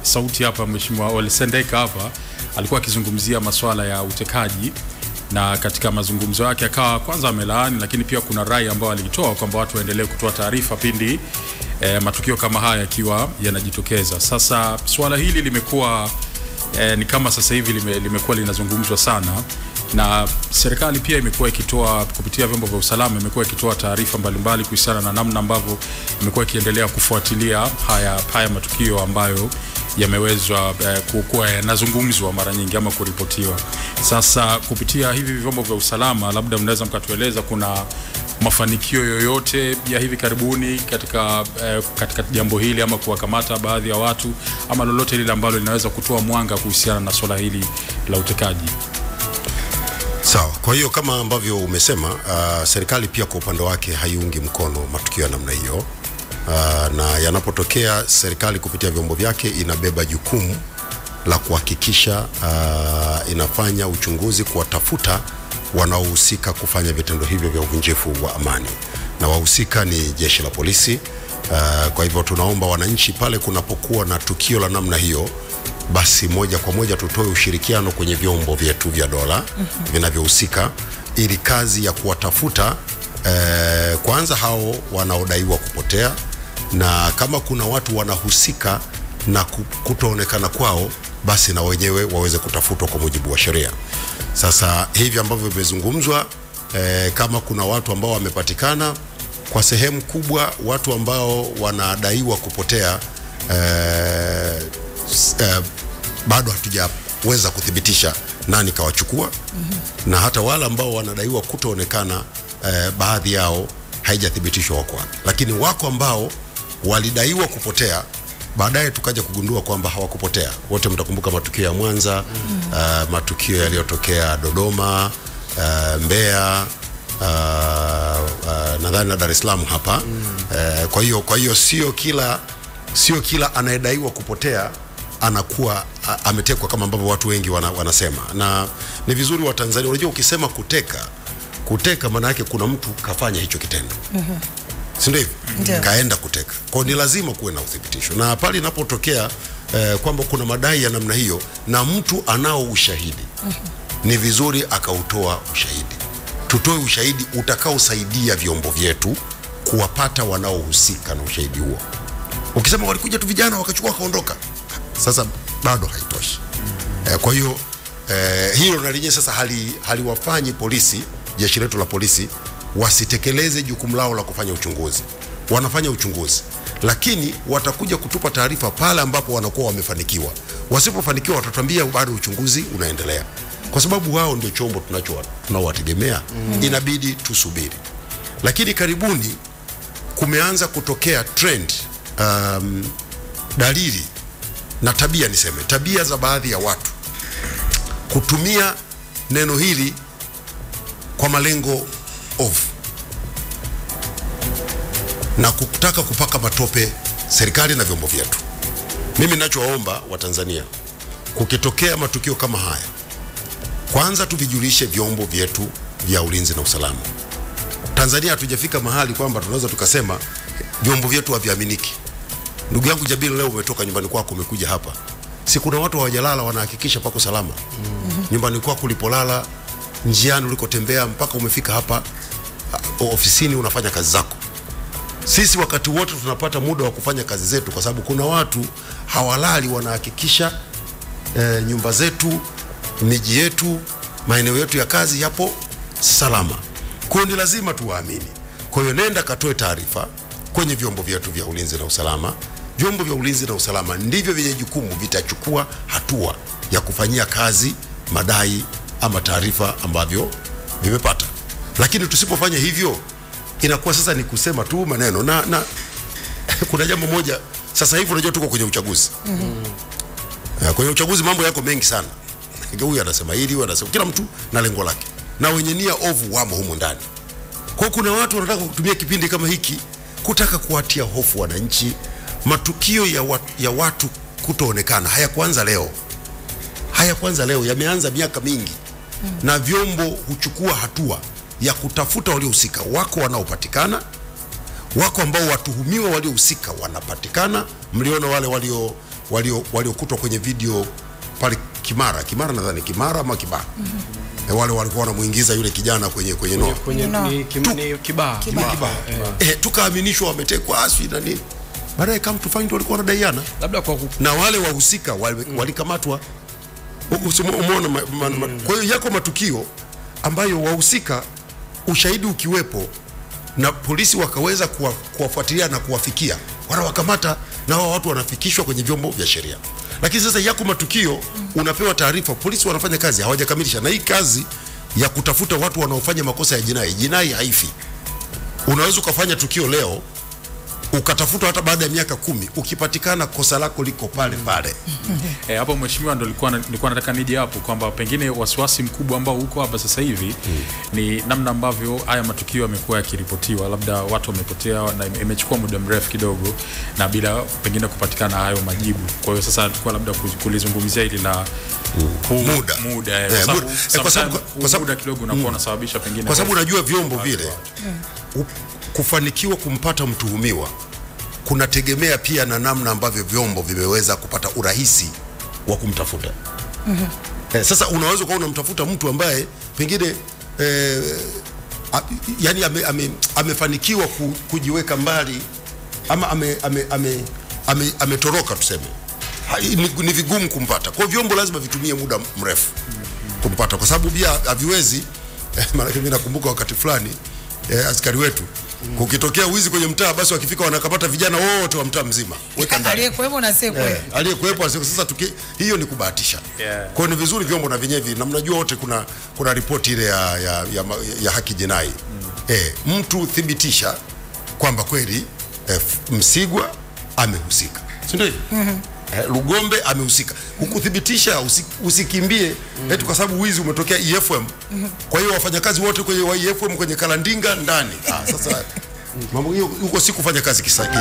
sauti hapa, Mheshimiwa Ole Sendeka hapa alikuwa akizungumzia masuala ya utekaji, na katika mazungumzo yake akawa kwanza amelaani, lakini pia kuna rai ambayo alitoa kwamba watu waendelee kutoa taarifa pindi matukio kama haya yakiwa yanajitokeza. Sasa swala hili limekuwa ni kama sasa hivi limekuwa linazungumzwa sana, na serikali pia imekuwa ikitoa kupitia vyombo vya usalama, imekuwa ikitoa taarifa mbalimbali kuhusiana na namna ambavyo imekuwa ikiendelea kufuatilia haya matukio ambayo yamewezwa kuwa yanazungumzwa mara nyingi ama kuripotiwa. Sasa kupitia hivi vyombo vya usalama, labda mnaweza mkatueleza kuna mafanikio yoyote ya hivi karibuni katika jambo hili, ama kuwakamata baadhi ya watu, ama lolote lile ambalo linaweza kutoa mwanga kuhusiana na swala hili la utekaji? Sawa. Kwa hiyo kama ambavyo umesema, serikali pia kwa upande wake haiungi mkono matukio ya namna hiyo, na yanapotokea serikali kupitia vyombo vyake inabeba jukumu la kuhakikisha inafanya uchunguzi, kuwatafuta wanaohusika kufanya vitendo hivyo vya uvunjifu wa amani, na wahusika ni jeshi la polisi. Kwa hivyo tunaomba wananchi, pale kunapokuwa na tukio la namna hiyo, basi moja kwa moja tutoe ushirikiano kwenye vyombo vyetu vya dola vinavyohusika, ili kazi ya kuwatafuta kwanza hao wanaodaiwa kupotea, na kama kuna watu wanahusika na kutoonekana kwao, basi na wenyewe waweze kutafutwa kwa mujibu wa sheria. Sasa hivi ambavyo vimezungumzwa, kama kuna watu ambao wamepatikana, kwa sehemu kubwa watu ambao wanadaiwa kupotea bado hatujaweza kuthibitisha nani kawachukua, na hata wale ambao wanadaiwa kutoonekana, baadhi yao haijathibitishwa wako wapi, lakini wako ambao walidaiwa kupotea, baadaye tukaja kugundua kwamba hawakupotea. Wote mtakumbuka matukio ya Mwanza, matukio yaliyotokea Dodoma, Mbeya, nadhani na Dar es Salaam hapa. Kwa hiyo sio kila anayedaiwa kupotea anakuwa ametekwa kama ambavyo watu wengi wanasema. Na ni vizuri wa Tanzania, unajua ukisema kuteka maana yake kuna mtu kafanya hicho kitendo. Si ndio hivyo? Kaenda kuteka. Kwa ni lazima kuwe na uthibitisho. Na pale inapotokea kwamba kuna madai ya namna hiyo na mtu anao ushahidi, ni vizuri akautoa ushahidi. Tutoe ushahidi utakaosaidia vyombo vyetu kuwapata wanaohusika na ushahidi huo. Ukisema walikuja tu vijana wakachukua kaondoka, sasa bado haitoshi. Kwa hiyo hilo na lenyewe sasa haliwafanyi polisi, jeshi letu la polisi, wasitekeleze jukumu lao la kufanya uchunguzi. Wanafanya uchunguzi, lakini watakuja kutupa taarifa pale ambapo wanakuwa wamefanikiwa. Wasipofanikiwa watatuambia bado uchunguzi unaendelea, kwa sababu wao ndio chombo tunaowategemea. Inabidi tusubiri. Lakini karibuni kumeanza kutokea trend, dalili na tabia za baadhi ya watu kutumia neno hili kwa malengo ovu na kutaka kupaka matope serikali na vyombo vyetu. Mimi ninachowaomba Watanzania, kukitokea matukio kama haya, kwanza tuvijulishe vyombo vyetu vya ulinzi na usalama. Tanzania hatujafika mahali kwamba tunaweza tukasema vyombo vyetu haviaminiki. Ndugu yangu Jabir, leo umetoka nyumbani kwako umekuja hapa, si kuna watu hawajalala wanahakikisha pako salama? Nyumbani kwako ulipolala, njiani ulikotembea, mpaka umefika hapa ofisini unafanya kazi zako. Sisi wakati wote tunapata muda wa kufanya kazi zetu, kwa sababu kuna watu hawalali wanahakikisha nyumba zetu, miji yetu, maeneo yetu ya kazi yapo salama. Kwa hiyo ni lazima tuwaamini. Kwa hiyo nenda katoe taarifa kwenye vyombo vyetu vya ulinzi na usalama. Vyombo vya ulinzi na usalama ndivyo vyenye jukumu, vitachukua hatua ya kufanyia kazi madai ama taarifa ambavyo vimepata. Lakini tusipofanya hivyo, inakuwa sasa ni kusema tu maneno. Na kuna jambo moja, sasa hivi unajua tuko kwenye uchaguzi. Kwenye uchaguzi mambo yako mengi sana. Huyu anasema hili, huyu anasema, kila mtu na lengo lake, na wenye nia ovu wamo humo ndani. Kwa kuna watu wanataka kutumia kipindi kama hiki kutaka kuwatia hofu wananchi. Matukio ya watu kutoonekana hayakuanza leo, yameanza miaka mingi. Na vyombo huchukua hatua ya kutafuta waliohusika. Wako wanaopatikana, wako ambao watuhumiwa waliohusika wanapatikana. Mliona wale waliokutwa kwenye video pale Kimara nadhani Kimara ama Kibaha. Wale walikuwa wanamuingiza yule kijana kwenye noa. Ni Kibaha. Tukaaminishwa wametekwa aswi na nini. Baadaye kama tufaini walikuwa wanadaiana. Labda na wale wahusika walikamatwa. Umeona, kwa hiyo yako matukio ambayo wahusika ushahidi ukiwepo na polisi wakaweza kuwafuatilia na kuwafikia, wanawakamata na hao watu wanafikishwa kwenye vyombo vya sheria. Lakini sasa yako matukio unapewa taarifa, polisi wanafanya kazi hawajakamilisha, na hii kazi ya kutafuta watu wanaofanya makosa ya jinai haifi. Unaweza ukafanya tukio leo ukatafuta hata baada ya miaka 10, ukipatikana kosa lako liko pale pale. Hapo mheshimiwa, ndo nilikuwa nataka nije hapo kwamba pengine wasiwasi mkubwa ambao uko hapa sasa hivi ni namna ambavyo haya matukio yamekuwa yakiripotiwa, labda watu wamepotea na imechukua muda mrefu kidogo na bila pengine kupatikana hayo majibu. Kwa hiyo sasa tulikuwa labda kulizungumzia hili la muda kwa sababu kidogo unakuwa unasababisha pengine, kwa sababu unajua vyombo vile kufanikiwa kumpata mtuhumiwa kunategemea pia na namna ambavyo vyombo vimeweza kupata urahisi wa kumtafuta. Sasa unaweza kuwa unamtafuta mtu ambaye pengine yani amefanikiwa kujiweka mbali ama ametoroka tuseme. Ni vigumu kumpata. Kwa vyombo lazima vitumie muda mrefu kumpata, kwa sababu pia haviwezi. Maana mimi nakumbuka wakati fulani askari wetu ukitokea wizi kwenye mtaa, basi wakifika wanakamata vijana wote wa mtaa mzima, weka ndani. Aliyekuwepo na sekwe. Aliyekuwepo sasa hiyo ni kubahatisha. Kwa hiyo ni vizuri vyombo na vyenyewe, na mnajua wote kuna ripoti ile ya haki jinai. Mtu thibitisha kwamba kweli Msigwa amehusika. Si ndio? Lugombe amehusika. Hukuthibitisha, usikimbie eti kwa sababu wizi umetokea EFM. Kwa hiyo wafanyakazi wote kwenye EFM kwenye Kalandinga ndani. Sasa mambo hiyo huko si kufanya kazi kisaki.